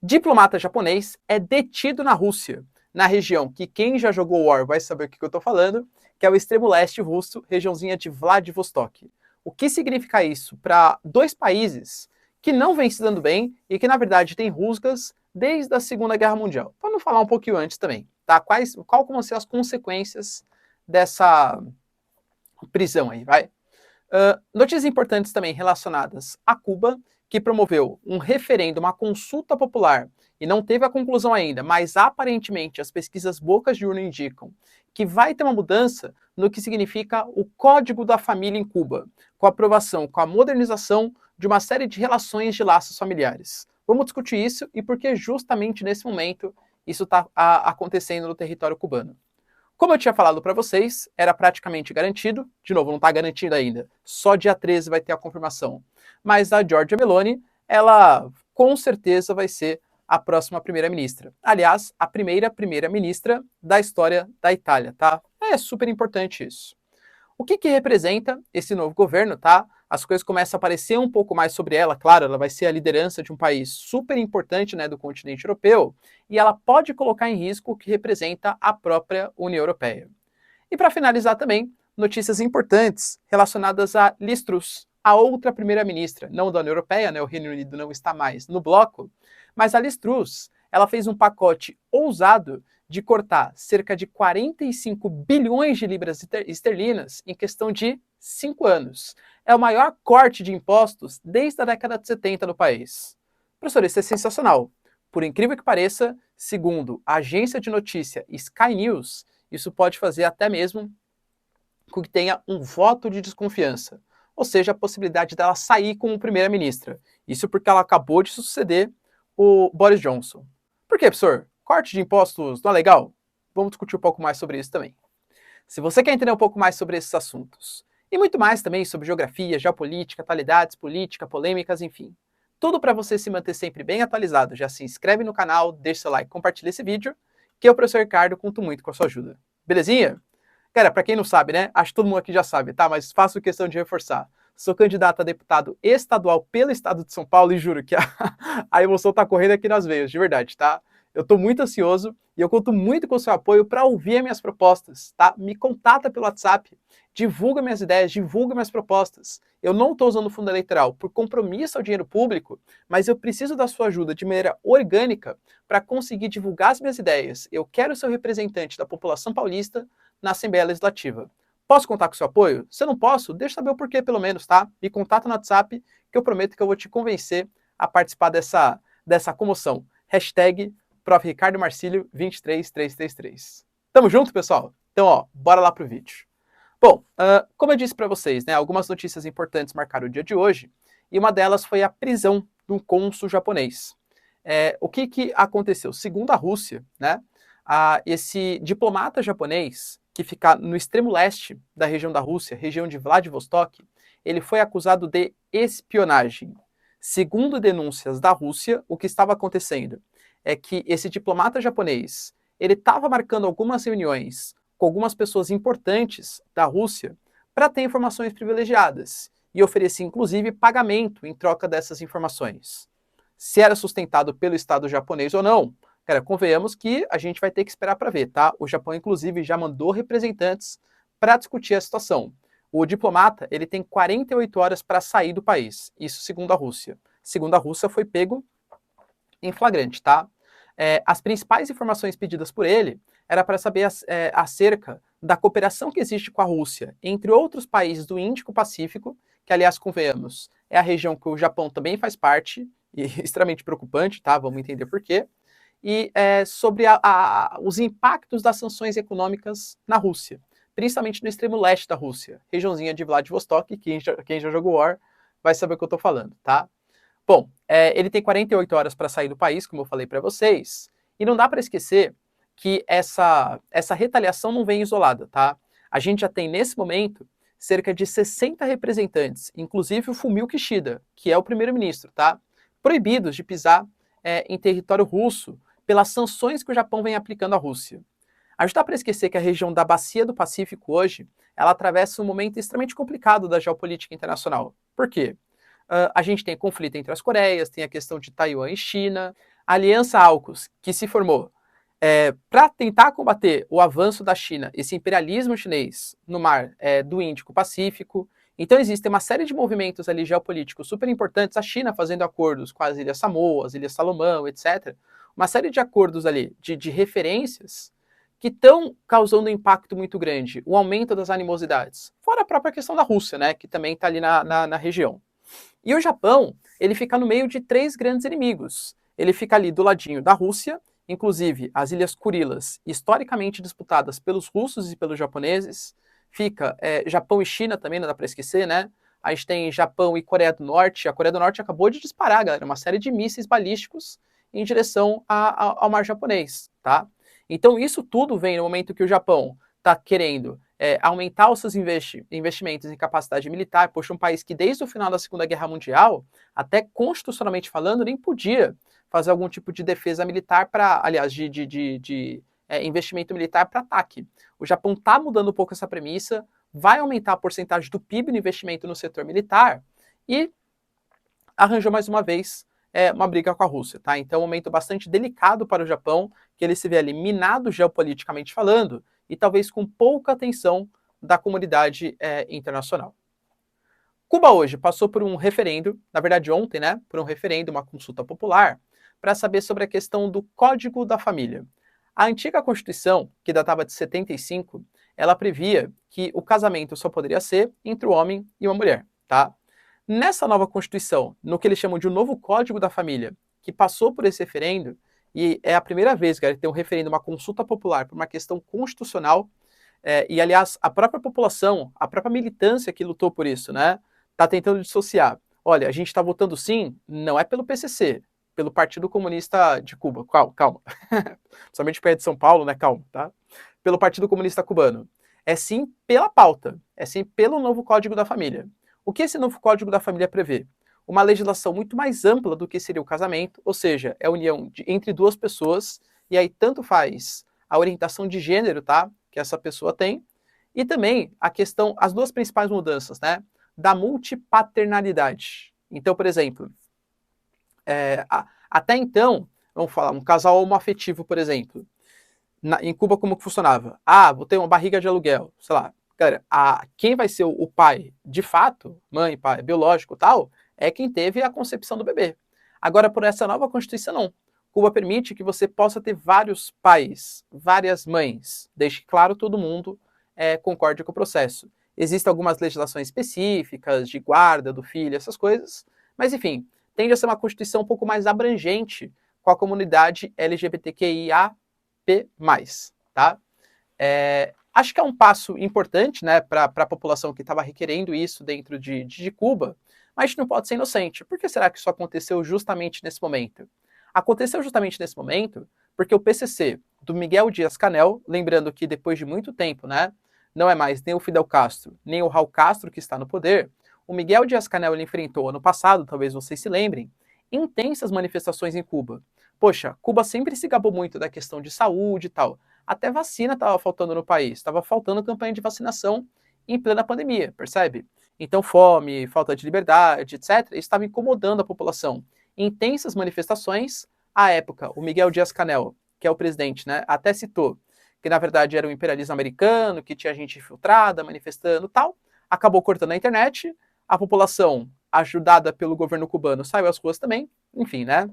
Diplomata japonês é detido na Rússia, na região que quem já jogou War vai saber o que eu estou falando, que é o extremo leste russo, regiãozinha de Vladivostok. O que significa isso para dois países que não vêm se dando bem e que, na verdade, têm rusgas desde a Segunda Guerra Mundial? Vamos falar um pouquinho antes também, tá? Qual vão ser as consequências dessa prisão aí, vai? Notícias importantes também relacionadas a Cuba, que promoveu um referendo, uma consulta popular, e não teve a conclusão ainda, mas aparentemente as pesquisas bocas de urna indicam que vai ter uma mudança no que significa o Código da Família em Cuba, com a aprovação, com a modernização de uma série de relações de laços familiares. Vamos discutir isso e por que justamente nesse momento isso está acontecendo no território cubano. Como eu tinha falado para vocês, era praticamente garantido, de novo, não está garantido ainda, só dia 13 vai ter a confirmação, mas a Giorgia Meloni, ela com certeza vai ser a próxima primeira-ministra. Aliás, a primeira primeira-ministra da história da Itália, tá? É super importante isso. O que representa esse novo governo, tá? As coisas começam a aparecer um pouco mais sobre ela, claro, ela vai ser a liderança de um país super importante, né, do continente europeu, e ela pode colocar em risco o que representa a própria União Europeia. E para finalizar também, notícias importantes relacionadas a Liz Truss, a outra primeira-ministra, não da União Europeia, né, o Reino Unido não está mais no bloco, mas a Liz Truss, ela fez um pacote ousado de cortar cerca de 45 bilhões de libras esterlinas em questão de 5 anos. É o maior corte de impostos desde a década de 70 no país. Professor, isso é sensacional. Por incrível que pareça, segundo a agência de notícia Sky News, isso pode fazer até mesmo com que tenha um voto de desconfiança, ou seja, a possibilidade dela sair como primeira-ministra. Isso porque ela acabou de suceder o Boris Johnson. Por quê, professor? Corte de impostos não é legal? Vamos discutir um pouco mais sobre isso também. Se você quer entender um pouco mais sobre esses assuntos, e muito mais também sobre geografia, geopolítica, atualidades, política, polêmicas, enfim, tudo para você se manter sempre bem atualizado, já se inscreve no canal, deixa seu like, compartilha esse vídeo, que eu, professor Ricardo, conto muito com a sua ajuda. Belezinha? Cara, para quem não sabe, né? Acho que todo mundo aqui já sabe, tá? Mas faço questão de reforçar. Sou candidato a deputado estadual pelo estado de São Paulo e juro que a emoção tá correndo aqui nas veias, de verdade, tá? Eu tô muito ansioso e eu conto muito com o seu apoio para ouvir as minhas propostas, tá? Me contata pelo WhatsApp, divulga minhas ideias, divulga minhas propostas. Eu não estou usando o fundo eleitoral por compromisso ao dinheiro público, mas eu preciso da sua ajuda de maneira orgânica para conseguir divulgar as minhas ideias. Eu quero ser o representante da população paulista na Assembleia Legislativa. Posso contar com o seu apoio? Se eu não posso, deixa eu saber o porquê pelo menos, tá? Me contata no WhatsApp que eu prometo que eu vou te convencer a participar dessa comoção. Hashtag Prof. Ricardo Marcílio 23333. Tamo junto, pessoal? Então, ó, bora lá pro vídeo. Bom, como eu disse para vocês, né, algumas notícias importantes marcaram o dia de hoje, e uma delas foi a prisão de um cônsul japonês. O que aconteceu? Segundo a Rússia, né, esse diplomata japonês, que fica no extremo leste da região da Rússia, região de Vladivostok, ele foi acusado de espionagem. Segundo denúncias da Rússia, o que estava acontecendo é que esse diplomata japonês, ele estava marcando algumas reuniões com algumas pessoas importantes da Rússia para ter informações privilegiadas e oferecia inclusive pagamento em troca dessas informações. Se era sustentado pelo Estado japonês ou não, cara, convenhamos que a gente vai ter que esperar para ver, tá? O Japão, inclusive, já mandou representantes para discutir a situação. O diplomata, ele tem 48 horas para sair do país, isso segundo a Rússia. Segundo a Rússia, foi pego em flagrante, tá? As principais informações pedidas por ele era para saber acerca da cooperação que existe com a Rússia, entre outros países do Índico-Pacífico, que, aliás, convenhamos, é a região que o Japão também faz parte, e extremamente preocupante, tá? Vamos entender por quê. E sobre os impactos das sanções econômicas na Rússia, principalmente no extremo leste da Rússia, regiãozinha de Vladivostok, quem já jogou War vai saber o que eu estou falando, tá? Bom, ele tem 48 horas para sair do país, como eu falei para vocês, e não dá para esquecer que essa retaliação não vem isolada, tá? A gente já tem, nesse momento, cerca de 60 representantes, inclusive o Fumio Kishida, que é o primeiro-ministro, tá? Proibidos de pisar em território russo pelas sanções que o Japão vem aplicando à Rússia. A gente dá para esquecer que a região da Bacia do Pacífico hoje, ela atravessa um momento extremamente complicado da geopolítica internacional. Por quê? A gente tem conflito entre as Coreias, tem a questão de Taiwan e China, A Aliança AUKUS, que se formou para tentar combater o avanço da China, esse imperialismo chinês no mar do Índico-Pacífico. Então existem uma série de movimentos ali geopolíticos super importantes, a China fazendo acordos com as Ilhas Samoa, as Ilhas Salomão, etc. Uma série de acordos ali, de referências, que estão causando um impacto muito grande, o aumento das animosidades. Fora a própria questão da Rússia, né, que também está ali na região. E o Japão, ele fica no meio de três grandes inimigos. Ele fica ali do ladinho da Rússia, inclusive as Ilhas Kurilas, historicamente disputadas pelos russos e pelos japoneses. Fica Japão e China também, não dá para esquecer, né? A gente tem Japão e Coreia do Norte. A Coreia do Norte acabou de disparar, galera, uma série de mísseis balísticos em direção ao mar japonês, tá? Então isso tudo vem no momento que o Japão está querendo aumentar os seus investimentos em capacidade militar. Poxa, um país que desde o final da Segunda Guerra Mundial, até constitucionalmente falando, nem podia fazer algum tipo de defesa militar aliás, de investimento militar para ataque. O Japão está mudando um pouco essa premissa, vai aumentar a porcentagem do PIB no investimento no setor militar e arranjou mais uma vez uma briga com a Rússia, tá? Então, um momento bastante delicado para o Japão, que ele se vê ali minado geopoliticamente falando e talvez com pouca atenção da comunidade internacional. Cuba hoje passou por um referendo, na verdade ontem, né, por um referendo, uma consulta popular, para saber sobre a questão do Código da Família. A antiga Constituição, que datava de 75, ela previa que o casamento só poderia ser entre o homem e uma mulher, tá? Nessa nova Constituição, no que eles chamam de um novo Código da Família, que passou por esse referendo, e é a primeira vez que tem um referendo, uma consulta popular por uma questão constitucional, e aliás, a própria população, a própria militância que lutou por isso, né, está tentando dissociar. Olha, a gente está votando sim, não é pelo PCC, pelo Partido Comunista de Cuba, calma, somente perto de São Paulo, né, calma, tá? Pelo Partido Comunista Cubano. É sim pela pauta, é sim pelo novo Código da Família. O que esse novo Código da Família prevê? Uma legislação muito mais ampla do que seria o casamento, ou seja, é a união entre duas pessoas, e aí tanto faz a orientação de gênero, tá, que essa pessoa tem, e também a questão, as duas principais mudanças, né, da multipaternalidade. Então, por exemplo, até então, vamos falar, um casal homoafetivo, por exemplo, em Cuba como que funcionava? Vou ter uma barriga de aluguel, sei lá. Cara, quem vai ser o pai, de fato, mãe, pai, biológico tal, é quem teve a concepção do bebê. Agora, por essa nova Constituição, não. Cuba permite que você possa ter vários pais, várias mães, desde que, claro, todo mundo concorde com o processo. Existem algumas legislações específicas de guarda do filho, essas coisas, mas, enfim, tende a ser uma Constituição um pouco mais abrangente com a comunidade LGBTQIA+, tá? Acho que é um passo importante, né, para a população que estava requerendo isso dentro de Cuba, mas a gente não pode ser inocente. Por que será que isso aconteceu justamente nesse momento? Aconteceu justamente nesse momento porque o PCC do Miguel Dias-Canel, lembrando que depois de muito tempo, né, não é mais nem o Fidel Castro, nem o Raul Castro que está no poder, o Miguel Dias-Canel ele enfrentou ano passado, talvez vocês se lembrem, intensas manifestações em Cuba. Poxa, Cuba sempre se gabou muito da questão de saúde e tal. Até vacina estava faltando no país, estava faltando campanha de vacinação em plena pandemia, percebe? Então fome, falta de liberdade, etc., estava incomodando a população. Intensas manifestações, à época, o Miguel Dias-Canel, que é o presidente, né, até citou que na verdade era o imperialismo americano, que tinha gente infiltrada, manifestando tal, acabou cortando a internet, a população, ajudada pelo governo cubano, saiu às ruas também, enfim, né?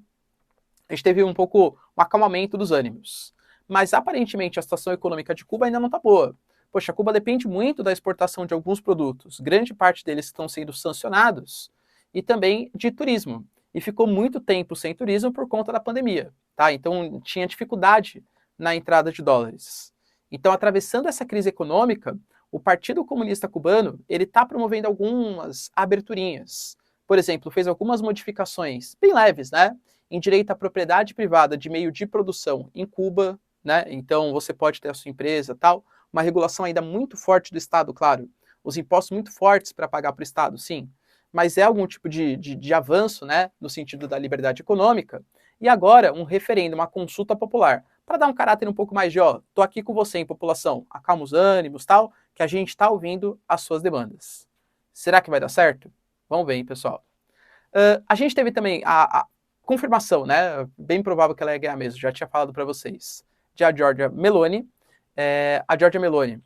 A gente teve um pouco um acalmamento dos ânimos. Mas aparentemente a situação econômica de Cuba ainda não está boa. Poxa, Cuba depende muito da exportação de alguns produtos, grande parte deles estão sendo sancionados, e também de turismo. E ficou muito tempo sem turismo por conta da pandemia, tá? Então tinha dificuldade na entrada de dólares. Então, atravessando essa crise econômica, o Partido Comunista Cubano ele está promovendo algumas aberturinhas. Por exemplo, fez algumas modificações bem leves, né? Em direito à propriedade privada de meio de produção em Cuba, né? Então você pode ter a sua empresa, tal. Uma regulação ainda muito forte do Estado, claro. Os impostos muito fortes para pagar para o Estado, sim. Mas é algum tipo de avanço, né? No sentido da liberdade econômica. E agora, um referendo, uma consulta popular, para dar um caráter um pouco mais de, tô aqui com você, hein, população, acalma os ânimos, tal, que a gente está ouvindo as suas demandas. Será que vai dar certo? Vamos ver, hein, pessoal. A gente teve também confirmação, né? Bem provável que ela ia ganhar mesmo, já tinha falado para vocês. De a Giorgia Meloni. A Giorgia Meloni,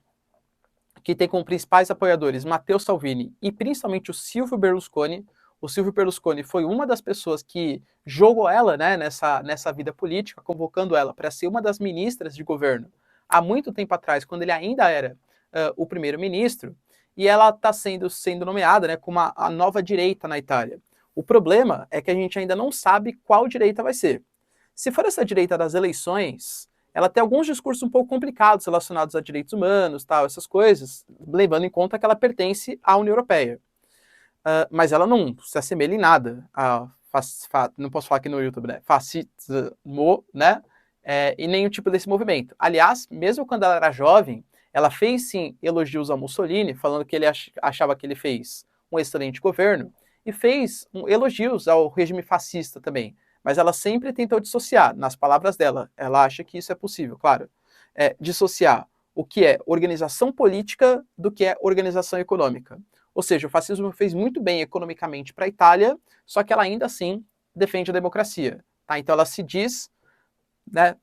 que tem como principais apoiadores Matteo Salvini e principalmente o Silvio Berlusconi. O Silvio Berlusconi foi uma das pessoas que jogou ela, né, nessa vida política, convocando ela para ser uma das ministras de governo há muito tempo atrás, quando ele ainda era o primeiro-ministro, e ela está sendo nomeada, né, como a nova direita na Itália. O problema é que a gente ainda não sabe qual direita vai ser. Se for essa direita das eleições, ela tem alguns discursos um pouco complicados relacionados a direitos humanos, tal, essas coisas, levando em conta que ela pertence à União Europeia. Mas ela não se assemelha em nada a, não posso falar aqui no YouTube, né, fascismo, né, e nenhum tipo desse movimento. Aliás, mesmo quando ela era jovem, ela fez sim elogios ao Mussolini, falando que ele achava que ele fez um excelente governo, e fez elogios ao regime fascista também. Mas ela sempre tentou dissociar, nas palavras dela, ela acha que isso é possível, claro, dissociar o que é organização política do que é organização econômica. Ou seja, o fascismo fez muito bem economicamente para a Itália, só que ela ainda assim defende a democracia. Tá? Então ela se diz, né,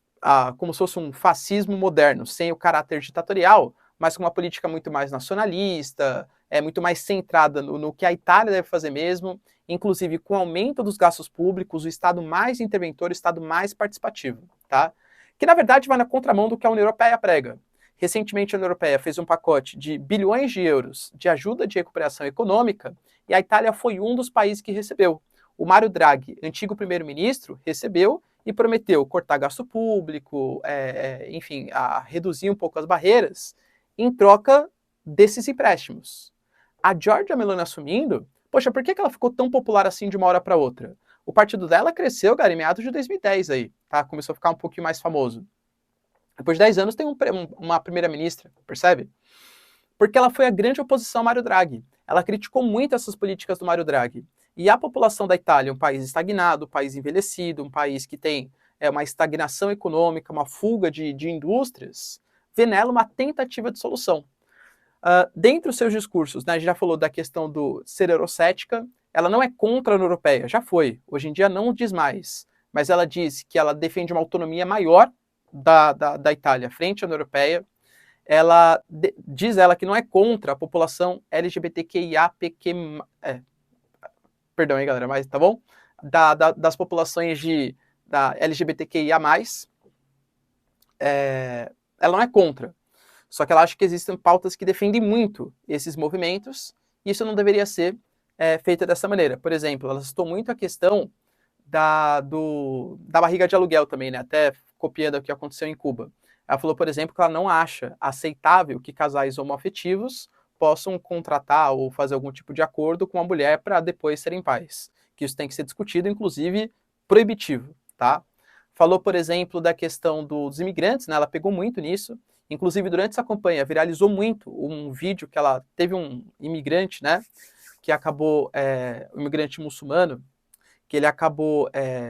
como se fosse um fascismo moderno, sem o caráter ditatorial, mas com uma política muito mais nacionalista, muito mais centrada no que a Itália deve fazer mesmo, inclusive com o aumento dos gastos públicos, o Estado mais interventor, o Estado mais participativo, tá? Que na verdade vai na contramão do que a União Europeia prega. Recentemente a União Europeia fez um pacote de bilhões de euros de ajuda de recuperação econômica e a Itália foi um dos países que recebeu. O Mario Draghi, antigo primeiro-ministro, recebeu e prometeu cortar gasto público, enfim, reduzir um pouco as barreiras em troca desses empréstimos. A Giorgia Meloni assumindo, poxa, por que ela ficou tão popular assim de uma hora para outra? O partido dela cresceu, cara, em meados de 2010 aí, tá? Começou a ficar um pouquinho mais famoso. Depois de 10 anos tem uma primeira-ministra, percebe? Porque ela foi a grande oposição ao Mario Draghi. Ela criticou muito essas políticas do Mario Draghi. E a população da Itália, um país estagnado, um país envelhecido, um país que tem uma estagnação econômica, uma fuga de indústrias, vê nela uma tentativa de solução. Dentre os seus discursos, né, a gente já falou da questão do ser eurocética, ela não é contra a União Europeia, já foi, hoje em dia não diz mais, mas ela diz que ela defende uma autonomia maior da Itália frente à União Europeia. Ela diz ela que não é contra a população LGBTQIAPQ, perdão aí galera, mas tá bom? Das populações da LGBTQIA+, ela não é contra. Só que ela acha que existem pautas que defendem muito esses movimentos, e isso não deveria ser feito dessa maneira. Por exemplo, ela citou muito a questão da barriga de aluguel também, né? Até copiando o que aconteceu em Cuba. Ela falou, por exemplo, que ela não acha aceitável que casais homoafetivos possam contratar ou fazer algum tipo de acordo com a mulher para depois serem pais. Que isso tem que ser discutido, inclusive proibitivo, tá? Falou, por exemplo, da questão dos imigrantes, né? Ela pegou muito nisso. Inclusive, durante essa campanha, viralizou muito um vídeo que ela teve um imigrante, né? Que acabou, um imigrante muçulmano, que ele acabou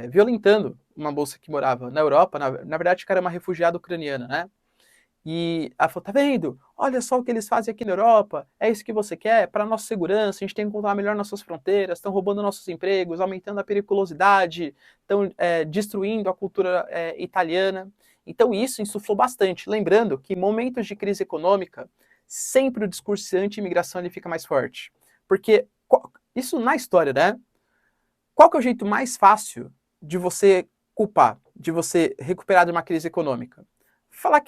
violentando uma moça que morava na Europa. Na verdade, o cara era uma refugiada ucraniana, né? E ela falou, tá vendo? Olha só o que eles fazem aqui na Europa, é isso que você quer? Para nossa segurança, a gente tem que controlar melhor nossas fronteiras, estão roubando nossos empregos, aumentando a periculosidade, estão destruindo a cultura italiana. Então isso insuflou bastante. Lembrando que em momentos de crise econômica, sempre o discurso anti-imigração ele fica mais forte. Porque isso na história, né? Qual que é o jeito mais fácil de você culpar, de você recuperar de uma crise econômica? Falar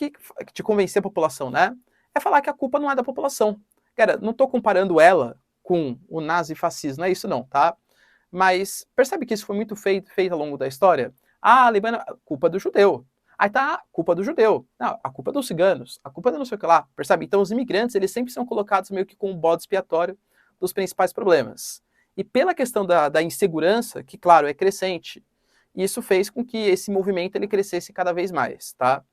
de convencer a população, né? É falar que a culpa não é da população. Cara, não estou comparando ela com o nazifascismo, não é isso não, tá? Mas percebe que isso foi muito feito ao longo da história? A Alemanha, culpa do judeu. Aí tá, culpa do judeu. Não, a culpa dos ciganos, a culpa de não sei o que lá, percebe? Então os imigrantes, eles sempre são colocados meio que com um bode expiatório dos principais problemas. E pela questão da insegurança, que claro, é crescente, isso fez com que esse movimento ele crescesse cada vez mais, tá?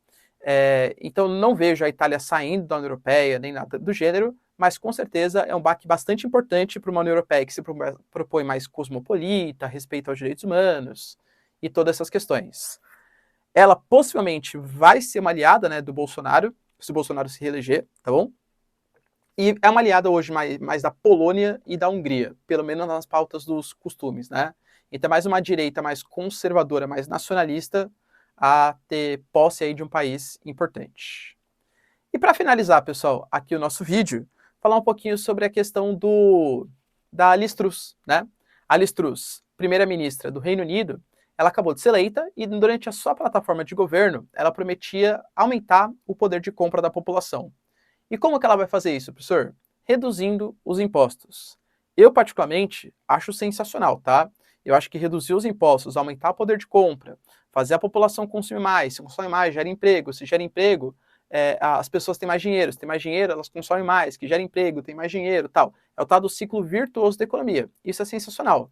Então não vejo a Itália saindo da União Europeia, nem nada do gênero, mas com certeza é um baque bastante importante para uma União Europeia que se propõe mais cosmopolita, respeito aos direitos humanos e todas essas questões. Ela possivelmente vai ser uma aliada, né, do Bolsonaro, se o Bolsonaro se reeleger, tá bom? E é uma aliada hoje mais da Polônia e da Hungria, pelo menos nas pautas dos costumes, né? Então, mais uma direita mais conservadora, mais nacionalista, a ter posse aí de um país importante. E para finalizar, pessoal, aqui o nosso vídeo, falar um pouquinho sobre a questão da Liz Truss, né? A Liz Truss, primeira-ministra do Reino Unido, ela acabou de ser eleita e durante a sua plataforma de governo, ela prometia aumentar o poder de compra da população. E como que ela vai fazer isso, professor? Reduzindo os impostos. Eu, particularmente, acho sensacional, tá? Eu acho que reduzir os impostos, aumentar o poder de compra, fazer a população consumir mais, se consome mais, gera emprego, se gera emprego, as pessoas têm mais dinheiro, se tem mais dinheiro, elas consomem mais, que gera emprego, tem mais dinheiro, tal. É o tal do ciclo virtuoso da economia. Isso é sensacional.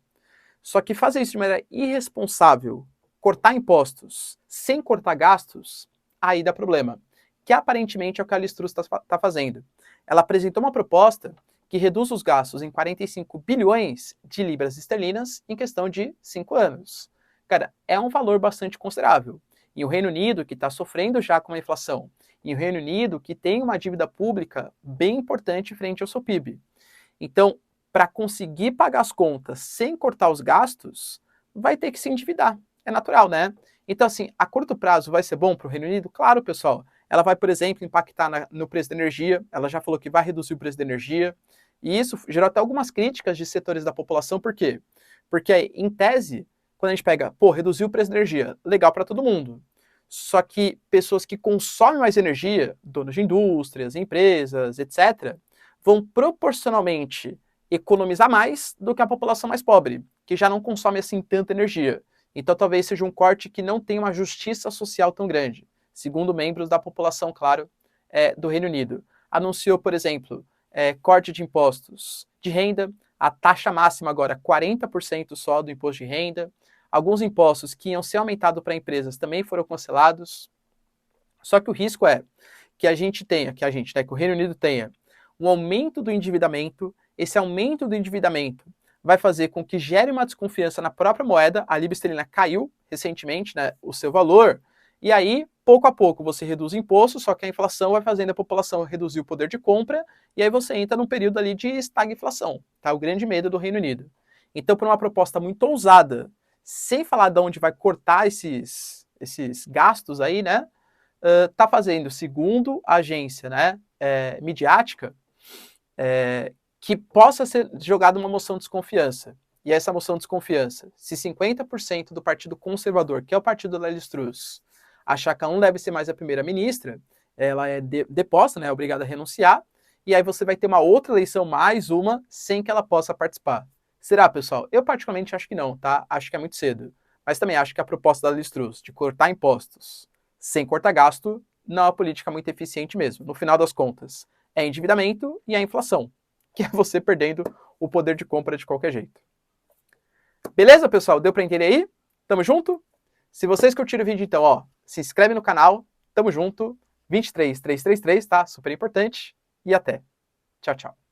Só que fazer isso de maneira irresponsável, cortar impostos sem cortar gastos, aí dá problema. Que aparentemente é o que a Liz Truss está fazendo. Ela apresentou uma proposta que reduz os gastos em 45 bilhões de libras esterlinas em questão de 5 anos. Cara, é um valor bastante considerável. E o Reino Unido, que está sofrendo já com a inflação, e o Reino Unido, que tem uma dívida pública bem importante frente ao seu PIB. Então, para conseguir pagar as contas sem cortar os gastos, vai ter que se endividar. É natural, né? Então, assim, a curto prazo vai ser bom para o Reino Unido? Claro, pessoal. Ela vai, por exemplo, impactar no preço da energia. Ela já falou que vai reduzir o preço da energia. E isso gerou até algumas críticas de setores da população. Por quê? Porque, em tese, quando a gente pega, reduziu o preço da energia, legal para todo mundo. Só que pessoas que consomem mais energia, donos de indústrias, empresas, etc., vão proporcionalmente economizar mais do que a população mais pobre, que já não consome assim tanta energia. Então talvez seja um corte que não tenha uma justiça social tão grande, segundo membros da população, claro, do Reino Unido. Anunciou, por exemplo, corte de impostos de renda, a taxa máxima agora 40% só do imposto de renda. Alguns impostos que iam ser aumentados para empresas também foram cancelados. Só que o risco é que a gente tenha, que o Reino Unido tenha um aumento do endividamento. Esse aumento do endividamento vai fazer com que gere uma desconfiança na própria moeda. A libra esterlina caiu recentemente, né, o seu valor. E aí, pouco a pouco, você reduz imposto, só que a inflação vai fazendo a população reduzir o poder de compra, e aí você entra num período ali de estagflação, tá? O grande medo do Reino Unido. Então, por uma proposta muito ousada, sem falar de onde vai cortar esses gastos aí, né? Tá fazendo, segundo a agência, né, midiática, que possa ser jogada uma moção de desconfiança. E essa moção de desconfiança, se 50% do Partido Conservador, que é o partido da Liz Truss, achar que ela não deve ser mais a primeira-ministra, ela é deposta, né, é obrigada a renunciar, e aí você vai ter uma outra eleição, mais uma, sem que ela possa participar. Será, pessoal? Eu particularmente acho que não, tá? Acho que é muito cedo. Mas também acho que a proposta da Liz Truss de cortar impostos sem cortar gasto não é uma política muito eficiente mesmo. No final das contas, é endividamento e a inflação, que é você perdendo o poder de compra de qualquer jeito. Beleza, pessoal? Deu para entender aí? Tamo junto? Se vocês curtiram o vídeo, então, se inscreve no canal. Tamo junto. 23333, tá? Super importante. E até. Tchau, tchau.